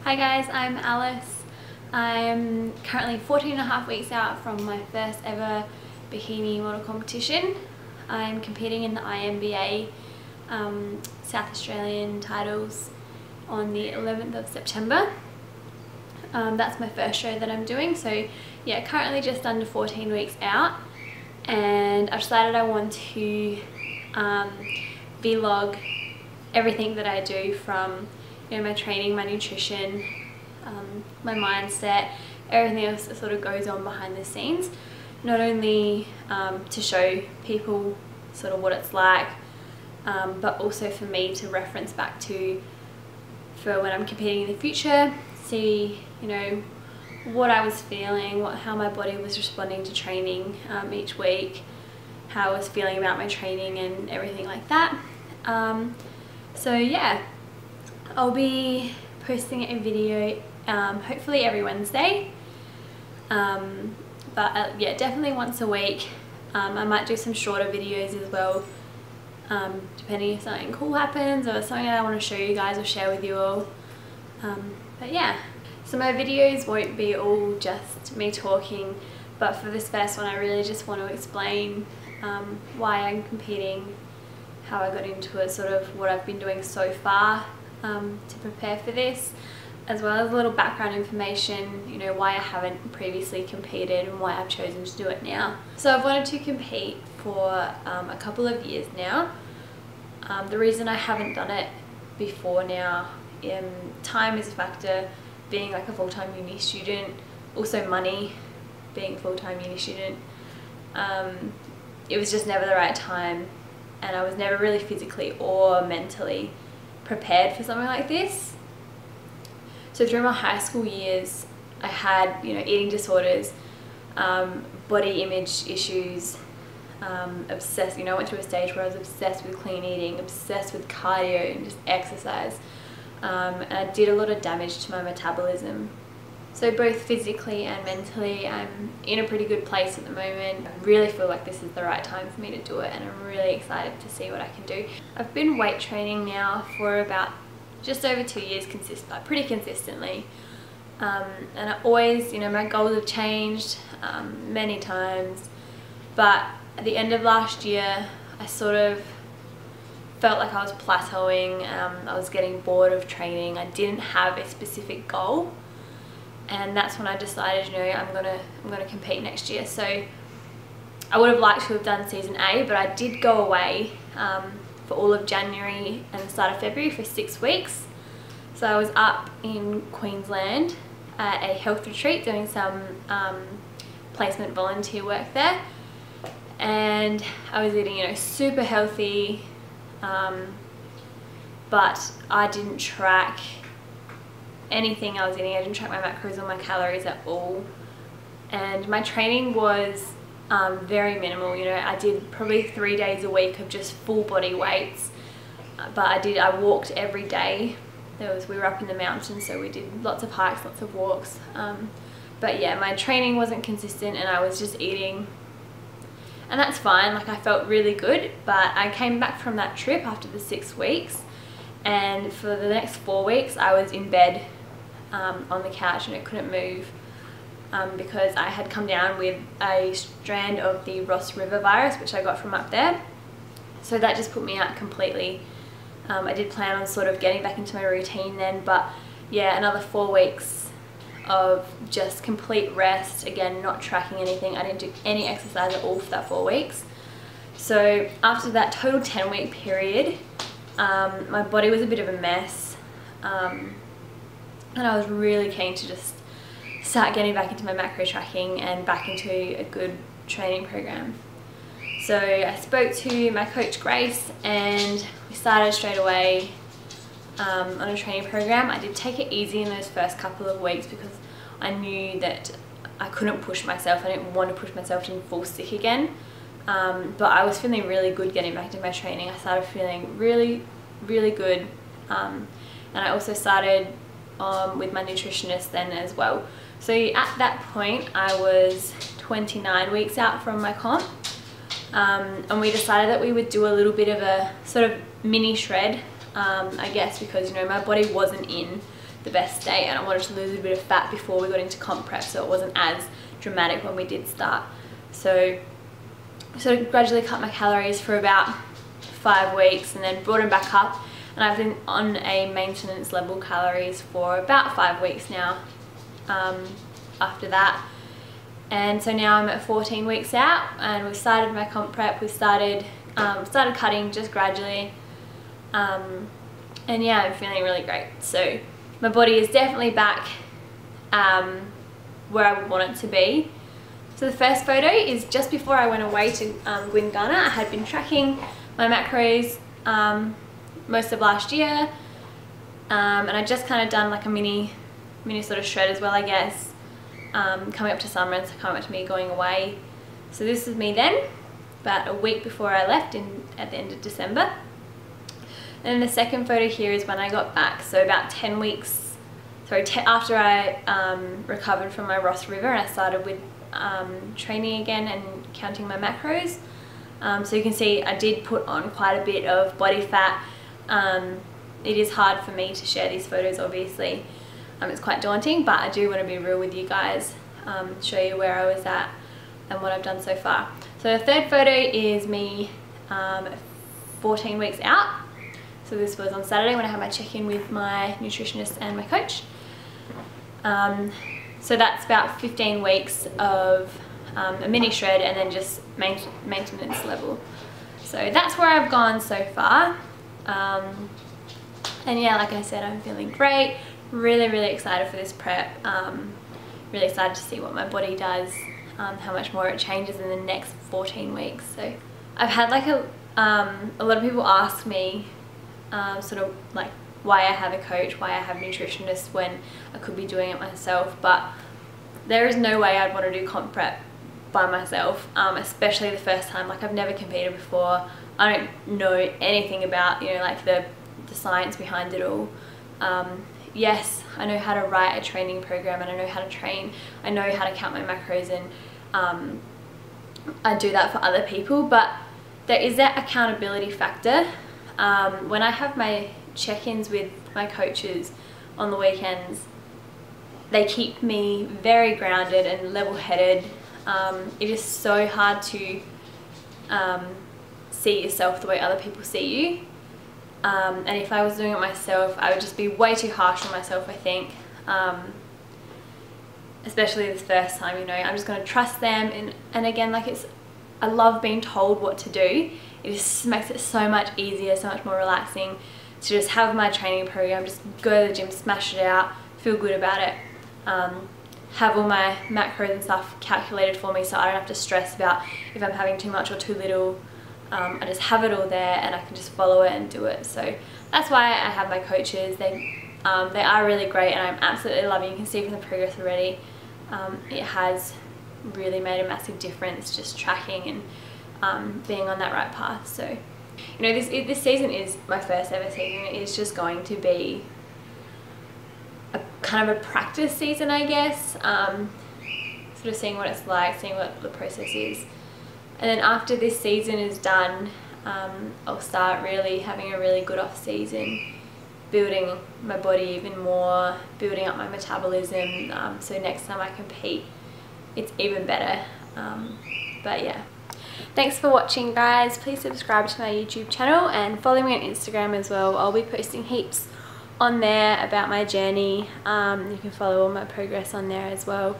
Hi guys, I'm Alice. I'm currently 14.5 weeks out from my first ever bikini model competition. I'm competing in the INBA South Australian Titles on the 11th of September. That's my first show that I'm doing, so yeah, currently just under 14 weeks out, and I've decided I want to vlog everything that I do, from my training, my nutrition, my mindset, everything else that sort of goes on behind the scenes. Not only to show people sort of what it's like, but also for me to reference back to for when I'm competing in the future, see what I was feeling, how my body was responding to training each week, how I was feeling about my training and everything like that. So yeah, I'll be posting a video hopefully every Wednesday, but yeah, definitely once a week. I might do some shorter videos as well, depending if something cool happens or something that I want to show you guys or share with you all. But yeah, so my videos won't be all just me talking, but for this first one I really just want to explain why I'm competing, how I got into it, sort of what I've been doing so far to prepare for this, as well as a little background information, why I haven't previously competed and why I've chosen to do it now. So I've wanted to compete for a couple of years now. The reason I haven't done it before now, time is a factor, being like a full-time uni student, also money, being a full-time uni student. It was just never the right time, and I was never really physically or mentally prepared for something like this. So through my high school years, I had eating disorders, body image issues, obsessed. I went through a stage where I was obsessed with clean eating, obsessed with cardio and just exercise, and I did a lot of damage to my metabolism. So both physically and mentally, I'm in a pretty good place at the moment. I really feel like this is the right time for me to do it, and I'm really excited to see what I can do. I've been weight training now for about just over 2 years, pretty consistently. And I always, my goals have changed many times, but at the end of last year, I sort of felt like I was plateauing. I was getting bored of training. I didn't have a specific goal. And that's when I decided, I'm gonna compete next year. So I would have liked to have done season A, but I did go away for all of January and the start of February for 6 weeks. So I was up in Queensland at a health retreat doing some placement volunteer work there, and I was eating super healthy, but I didn't track anything I was eating. I didn't track my macros or my calories at all, and my training was very minimal. I did probably 3 days a week of just full body weights, but I walked every day. We were up in the mountains, so we did lots of hikes, lots of walks, but yeah, my training wasn't consistent and I was just eating, and that's fine. Like, I felt really good, but I came back from that trip after the 6 weeks, and for the next 4 weeks I was in bed on the couch and I couldn't move, because I had come down with a strand of the Ross River virus, which I got from up there. So that just put me out completely. I did plan on sort of getting back into my routine then, but yeah, another 4 weeks of just complete rest, again not tracking anything. I didn't do any exercise at all for that 4 weeks. So after that total 10-week period, my body was a bit of a mess, and I was really keen to just start getting back into my macro tracking and back into a good training program. So I spoke to my coach Grace, and we started straight away on a training program. I did take it easy in those first couple of weeks because I knew that I couldn't push myself. I didn't want to push myself to fall sick again, but I was feeling really good getting back to my training. I started feeling really good, and I also started with my nutritionist then as well. So at that point I was 29 weeks out from my comp, and we decided that we would do a little bit of a sort of mini shred, I guess, because my body wasn't in the best state, and I wanted to lose a bit of fat before we got into comp prep, so it wasn't as dramatic when we did start. So sort of gradually cut my calories for about 5 weeks and then brought them back up, and I've been on a maintenance level calories for about 5 weeks now after that. And so now I'm at 14 weeks out, and we've started my comp prep. We started cutting just gradually, and yeah, I'm feeling really great. So my body is definitely back where I would want it to be. So the first photo is just before I went away to Ghana. I had been tracking my macros most of last year, and I just kind of done like a mini sort of shred as well, I guess, coming up to summer and coming up to me going away. So this is me then, about a week before I left at the end of December. And then the second photo here is when I got back, so about 10 weeks, sorry, after I recovered from my Ross River, and I started with training again and counting my macros. So you can see I did put on quite a bit of body fat. It is hard for me to share these photos, obviously. It's quite daunting, but I do want to be real with you guys, show you where I was at and what I've done so far. So the third photo is me 14 weeks out. So this was on Saturday when I had my check-in with my nutritionist and my coach. So that's about 15 weeks of a mini shred and then just maintenance level. So that's where I've gone so far. And yeah, like I said, I'm feeling great. Really excited for this prep. Really excited to see what my body does, how much more it changes in the next 14 weeks. So I've had like a lot of people ask me sort of like why I have a coach, why I have a nutritionist when I could be doing it myself, but there is no way I'd want to do comp prep by myself, especially the first time. Like, I've never competed before. I don't know anything about, you know, like the science behind it all. Yes, I know how to write a training program and I know how to train. I know how to count my macros, and I do that for other people, but there is that accountability factor. When I have my check-ins with my coaches on the weekends, they keep me very grounded and level-headed. It is so hard to see yourself the way other people see you. And if I was doing it myself, I would just be way too harsh on myself, I think. Especially the first time, you know, I'm just going to trust them. And again, like, I love being told what to do. It just makes it so much easier, so much more relaxing to just have my training program, just go to the gym, smash it out, feel good about it. Have all my macros and stuff calculated for me, so I don't have to stress about if I'm having too much or too little. I just have it all there and I can just follow it and do it. So that's why I have my coaches. They are really great and I'm absolutely loving it. You can see from the progress already. It has really made a massive difference, just tracking and being on that right path. So, you know, this season is my first ever season. It is just going to be a kind of a practice season, I guess. Sort of seeing what it's like, seeing what the process is. And then after this season is done, I'll start really having a really good off season, building my body even more, building up my metabolism, so next time I compete it's even better. But yeah, thanks for watching, guys. Please subscribe to my YouTube channel and follow me on Instagram as well. I'll be posting heaps on there about my journey. You can follow all my progress on there as well.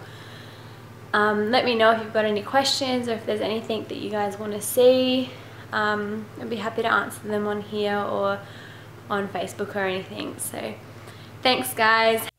Let me know if you've got any questions or if there's anything that you guys want to see. I'd be happy to answer them on here or on Facebook or anything. So thanks, guys.